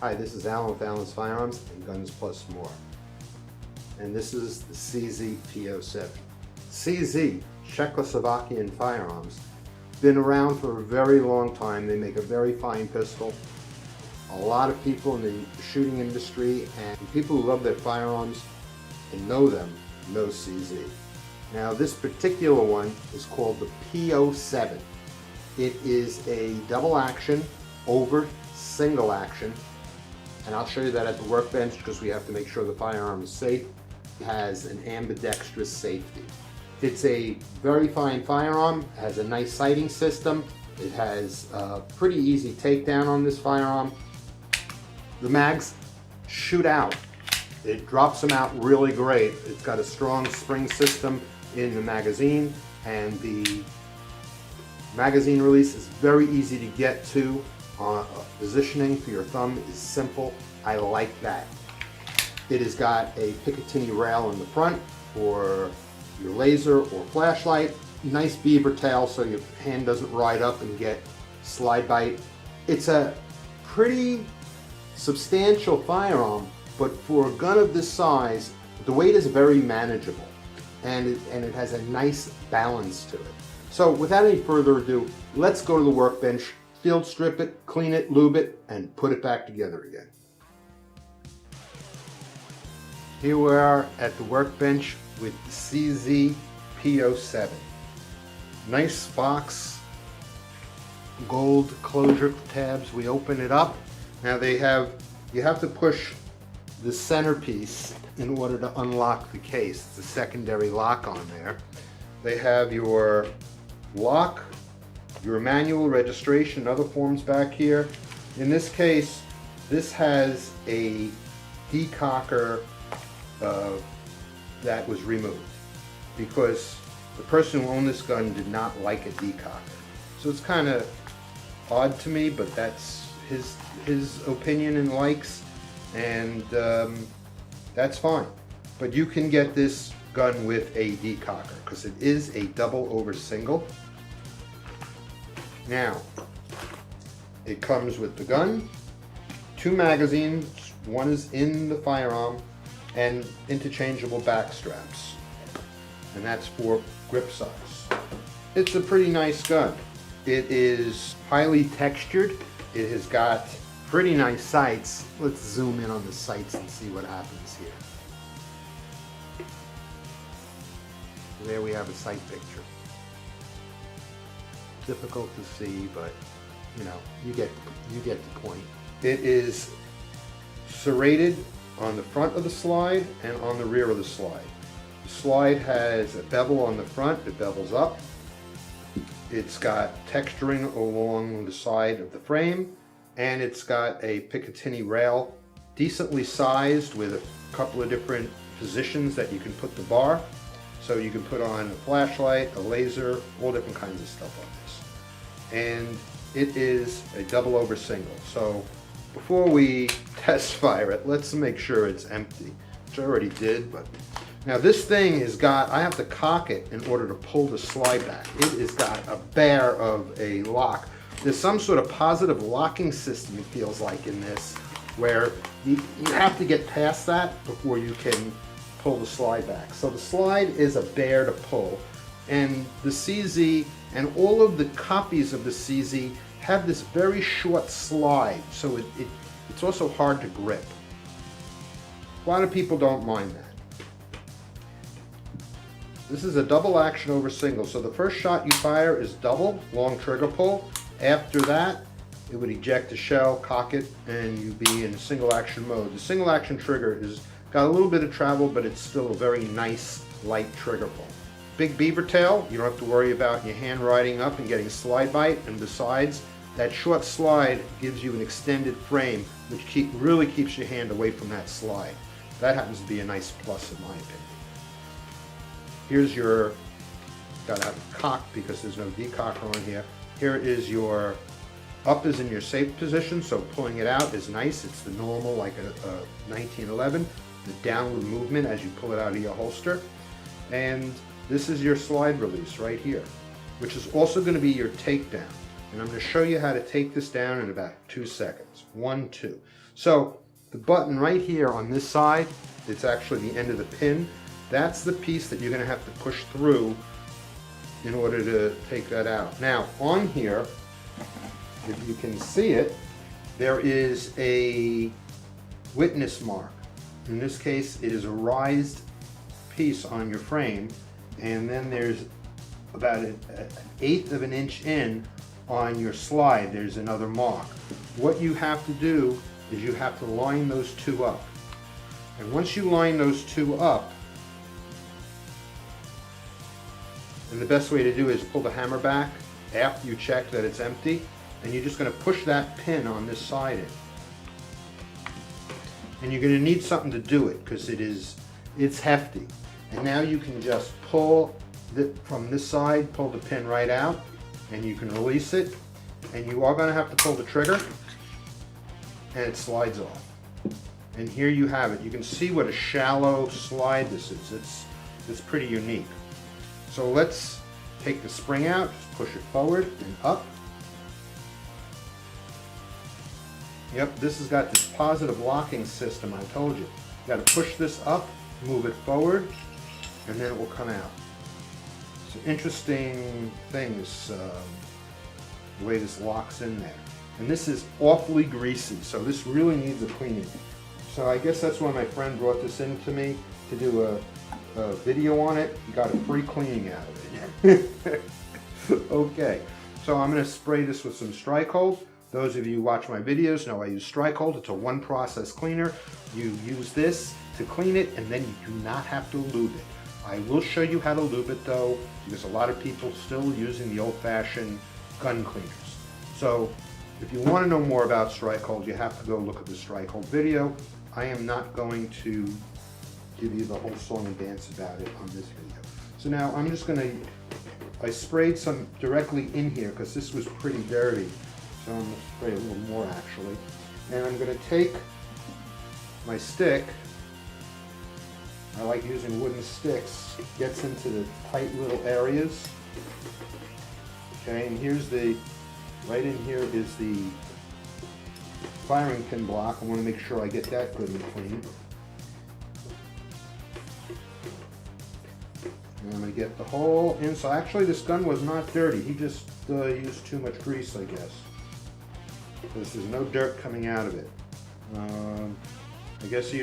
Hi, this is Alan with Alan's Firearms and Guns Plus More. And this is the CZ P-07. CZ, Czechoslovakian firearms, been around for a very long time. They make a very fine pistol. A lot of people in the shooting industry and people who love their firearms and know them know CZ. Now this particular one is called the P-07. It is a double action over single action, and I'll show you that at the workbench because we have to make sure the firearm is safe. It has an ambidextrous safety. It's a very fine firearm, it has a nice sighting system, it has a pretty easy takedown on this firearm. The mags shoot out. It drops them out really great. It's got a strong spring system in the magazine, and the magazine release is very easy to get to. Positioning for your thumb is simple. I like that. It has got a Picatinny rail in the front for your laser or flashlight. Nice beaver tail so your hand doesn't ride up and get slide bite. It's a pretty substantial firearm, but for a gun of this size, the weight is very manageable, and it has a nice balance to it. So without any further ado, let's go to the workbench, field strip it, clean it, lube it, and put it back together again. Here we are at the workbench with the CZ P-07. Nice box, gold closure tabs. We open it up. Now you have to push the centerpiece in order to unlock the case. It's a secondary lock on there. They have your lock, your manual registration, and other forms back here. In this case, this has a decocker that was removed because the person who owned this gun did not like a decocker. So it's kind of odd to me, but that's his opinion and likes, and that's fine. But you can get this gun with a decocker because it is a double over single. Now, it comes with the gun, 2 magazines, one is in the firearm, and interchangeable backstraps, and that's for grip size. It's a pretty nice gun. It is highly textured. It has got pretty nice sights. Let's zoom in on the sights and see what happens here. There we have a sight picture. Difficult to see, but you know, you get the point. It is serrated on the front of the slide and on the rear of the slide. The slide has a bevel on the front, it bevels up. It's got texturing along the side of the frame, and it's got a Picatinny rail, decently sized with a couple of different positions that you can put the bar. So you can put on a flashlight, a laser, all different kinds of stuff on this. And it is a double over single. So before we test fire it, let's make sure it's empty, which I already did. But now this thing has got, I have to cock it in order to pull the slide back. It has got a bear of a lock. There's some sort of positive locking system, it feels like, in this, where you have to get past that before you can pull the slide back. So the slide is a bear to pull, and the CZ and all of the copies of the CZ have this very short slide, so it's also hard to grip. A lot of people don't mind that. This is a double action over single, so the first shot you fire is double, long trigger pull. After that, it would eject the shell, cock it, and you'd be in single action mode. The single action trigger is got a little bit of travel, but it's still a very nice, light trigger pull. Big beaver tail, you don't have to worry about your hand riding up and getting slide bite, and besides, that short slide gives you an extended frame, which really keeps your hand away from that slide. That happens to be a nice plus in my opinion. Here's your, gotta have it cocked because there's no decocker on here. Here is your, up is in your safe position, so pulling it out is nice. It's the normal, like a 1911. The downward movement as you pull it out of your holster. And this is your slide release right here, which is also going to be your takedown. And I'm going to show you how to take this down in about 2 seconds. 1, 2. So the button right here on this side, it's actually the end of the pin. That's the piece that you're going to have to push through in order to take that out. Now on here, if you can see it, there is a witness mark. In this case, it is a raised piece on your frame, and then there's about an 1/8 of an inch in on your slide, there's another mark. What you have to do is you have to line those two up. And once you line those two up, and the best way to do is pull the hammer back after you check that it's empty, and you're just going to push that pin on this side in. And you're going to need something to do it because it's hefty. And now you can just pull from this side, pull the pin right out, and you can release it. And you are going to have to pull the trigger, and it slides off. And here you have it. You can see what a shallow slide this is. It's pretty unique. So let's take the spring out, just push it forward and up. Yep, this has got this positive locking system I told you. You got to push this up, move it forward, and then it will come out. It's an interesting thing, the way this locks in there. And this is awfully greasy, so this really needs a cleaning. So I guess that's why my friend brought this in to me to do a video on it. He got a free cleaning out of it. Okay, so I'm going to spray this with some Strikehold. Those of you who watch my videos know I use Strikehold. It's a one process cleaner. You use this to clean it, and then you do not have to lube it. I will show you how to lube it though, because a lot of people still using the old-fashioned gun cleaners. So if you want to know more about Strikehold, you have to go look at the Strikehold video. I am not going to give you the whole song and dance about it on this video. So now I'm just going to, I sprayed some directly in here because this was pretty dirty. So I'm going to spray a little more actually. And I'm going to take my stick. I like using wooden sticks. It gets into the tight little areas. Okay, and here's right in here is the firing pin block. I want to make sure I get that good and clean. And I'm going to get the whole inside. Actually, this gun was not dirty. He just used too much grease, I guess. Because there's no dirt coming out of it. I guess he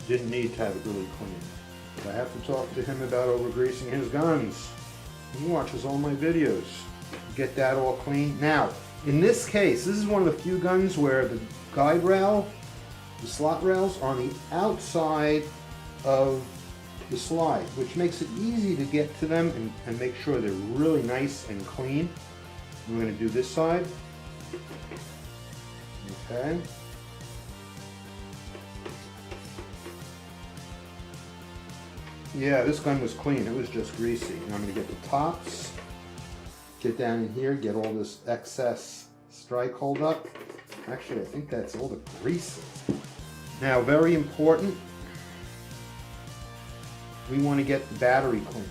didn't need to have it really clean. But I have to talk to him about over-greasing his guns. He watches all my videos. Get that all clean. Now, in this case, this is one of the few guns where the guide rail, the slot rails, are on the outside of the slide, which makes it easy to get to them and make sure they're really nice and clean. I'm going to do this side. Okay. Yeah, this gun was clean. It was just greasy. And I'm going to get the tops, get down in here, get all this excess Strikehold up. Actually, I think that's all the grease. Now, very important, we want to get the battery clean.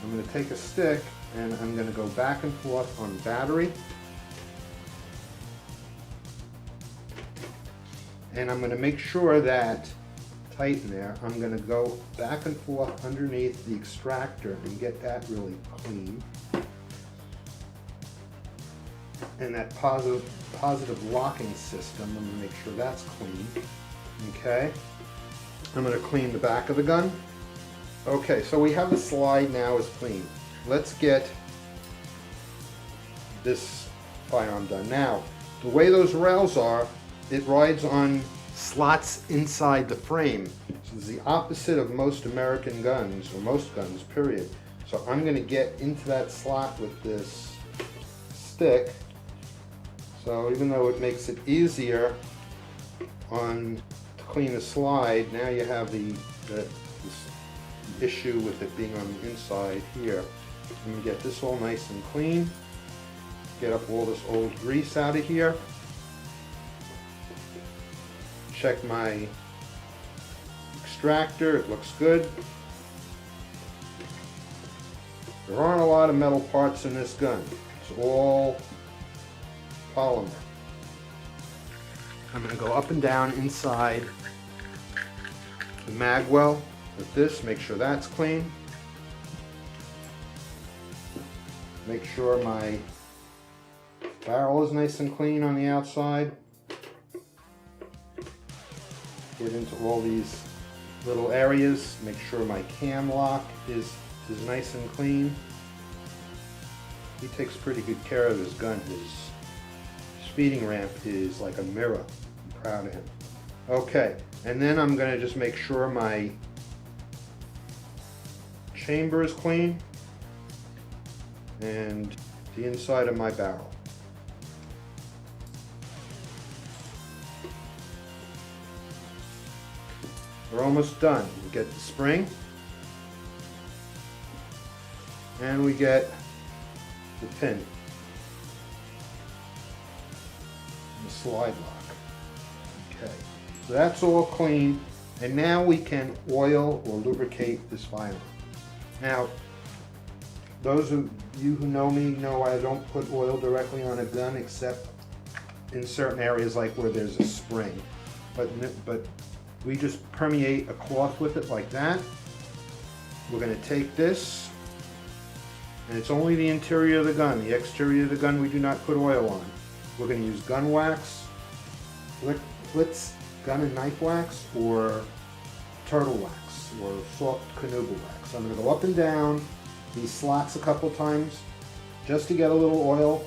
I'm going to take a stick and I'm going to go back and forth on battery. And I'm going to make sure that tight in there. I'm going to go back and forth underneath the extractor and get that really clean. And that positive locking system, I'm going to make sure that's clean. Okay. I'm going to clean the back of the gun. Okay, so we have the slide now is clean. Let's get this firearm done. Now, the way those rails are, it rides on slots inside the frame. So it's the opposite of most American guns, or most guns, period. So I'm going to get into that slot with this stick. So even though it makes it easier to clean the slide, now you have this issue with it being on the inside here. I'm going to get this all nice and clean. Get up all this old grease out of here. Check my extractor, it looks good. There aren't a lot of metal parts in this gun. It's all polymer. I'm going to go up and down inside the mag well with this, make sure that's clean. Make sure my barrel is nice and clean on the outside. Get into all these little areas, make sure my cam lock is nice and clean. He takes pretty good care of his gun. His feeding ramp is like a mirror. I'm proud of him. Okay, and then I'm going to just make sure my chamber is clean and the inside of my barrel. We're almost done. We get the spring and we get the pin, the slide lock. Okay, so that's all clean, and now we can oil or lubricate this firearm. Now, those of you who know me know I don't put oil directly on a gun except in certain areas like where there's a spring, but we just permeate a cloth with it like that. We're going to take this, and it's only the interior of the gun. The exterior of the gun we do not put oil on. We're going to use gun wax, Flitz gun and knife wax, or turtle wax, or soft canoodle wax. I'm going to go up and down these slots a couple times just to get a little oil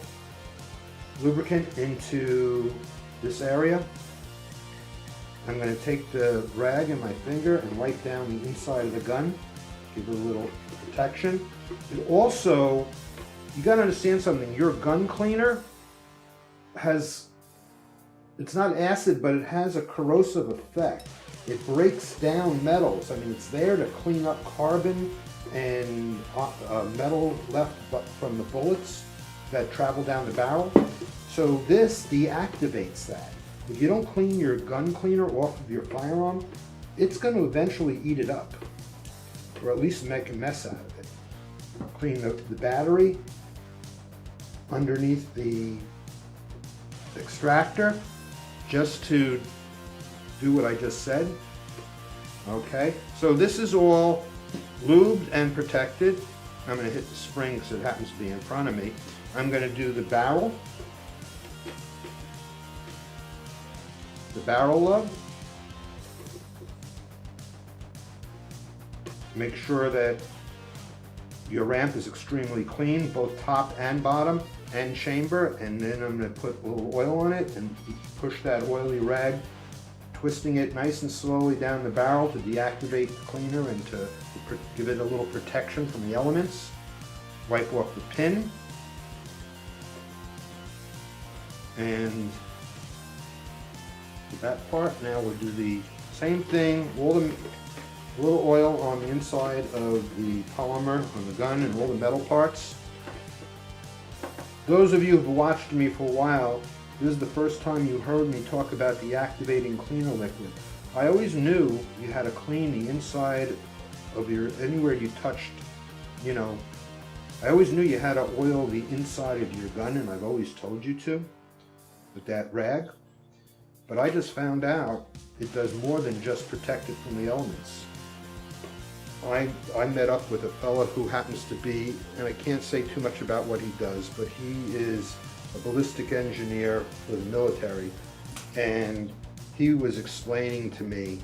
lubricant into this area. I'm going to take the rag in my finger and wipe down the inside of the gun, give it a little protection. And also, you got to understand something. Your gun cleaner has, it's not acid, but it has a corrosive effect. It breaks down metals. I mean, it's there to clean up carbon and metal left from the bullets that travel down the barrel. So this deactivates that. If you don't clean your gun cleaner off of your firearm, it's going to eventually eat it up, or at least make a mess out of it. Clean the battery underneath the extractor just to do what I just said. Okay, so this is all lubed and protected. I'm going to hit the spring because it happens to be in front of me. I'm going to do the barrel lub. Make sure that your ramp is extremely clean, both top and bottom and chamber, and then I'm going to put a little oil on it and push that oily rag, twisting it nice and slowly down the barrel to deactivate the cleaner and to give it a little protection from the elements. Wipe off the pin and that part. Now we'll do the same thing, a little oil on the inside of the polymer on the gun and all the metal parts. Those of you who've watched me for a while, this is the first time you heard me talk about deactivating cleaner liquid. I always knew you had to clean the inside of anywhere you touched, you know. I always knew you had to oil the inside of your gun, and I've always told you to with that rag. But I just found out it does more than just protect it from the elements. I met up with a fellow who happens to be, and I can't say too much about what he does, but he is a ballistic engineer for the military, and he was explaining to me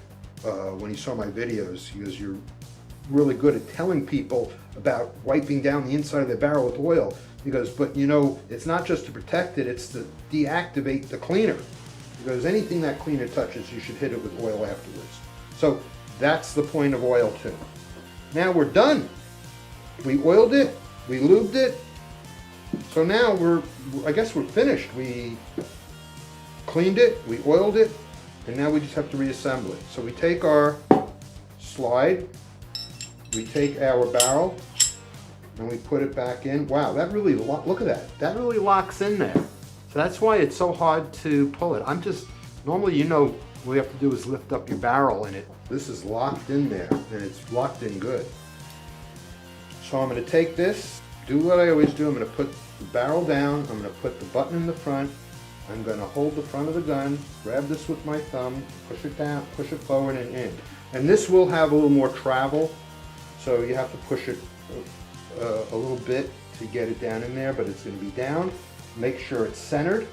when he saw my videos, he goes, "You're really good at telling people about wiping down the inside of the barrel with oil." He goes, "But you know, it's not just to protect it, it's to deactivate the cleaner." He goes, "Anything that cleaner touches, you should hit it with oil afterwards." So that's the point of oil too. Now we're done. We oiled it, we lubed it. So now I guess we're finished. We cleaned it, we oiled it, and now we just have to reassemble it. So we take our slide, we take our barrel, and we put it back in. Wow, that really, look at that. That really locks in there. So that's why it's so hard to pull it. Normally, you know, what you have to do is lift up your barrel and this is locked in there, and it's locked in good. So I'm going to take this, do what I always do. I'm going to put the barrel down, I'm going to put the button in the front, I'm going to hold the front of the gun, grab this with my thumb, push it down, push it forward and in. And this will have a little more travel, so you have to push it a little bit to get it down in there, but it's going to be down. Make sure it's centered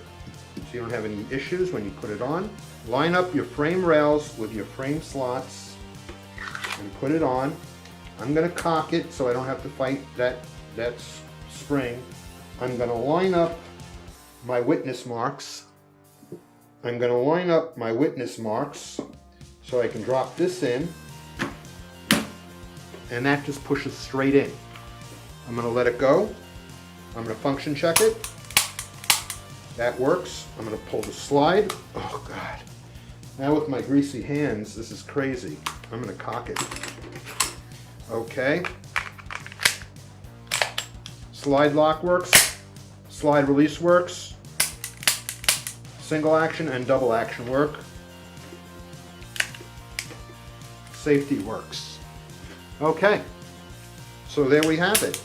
so you don't have any issues when you put it on. Line up your frame rails with your frame slots and put it on. I'm going to cock it so I don't have to fight that spring. I'm going to line up my witness marks. I'm going to line up my witness marks so I can drop this in, and that just pushes straight in. I'm going to let it go. I'm going to function check it. That works. I'm going to pull the slide. Oh God. Now with my greasy hands, this is crazy. I'm going to cock it. Okay. Slide lock works. Slide release works. Single action and double action work. Safety works. Okay. So there we have it.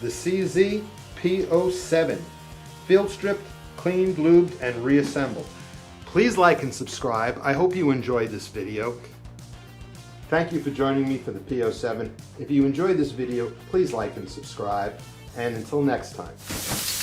The CZ P-07, field stripped, cleaned, lubed, and reassembled. Please like and subscribe. I hope you enjoyed this video. Thank you for joining me for the P-07. If you enjoyed this video, please like and subscribe. And until next time.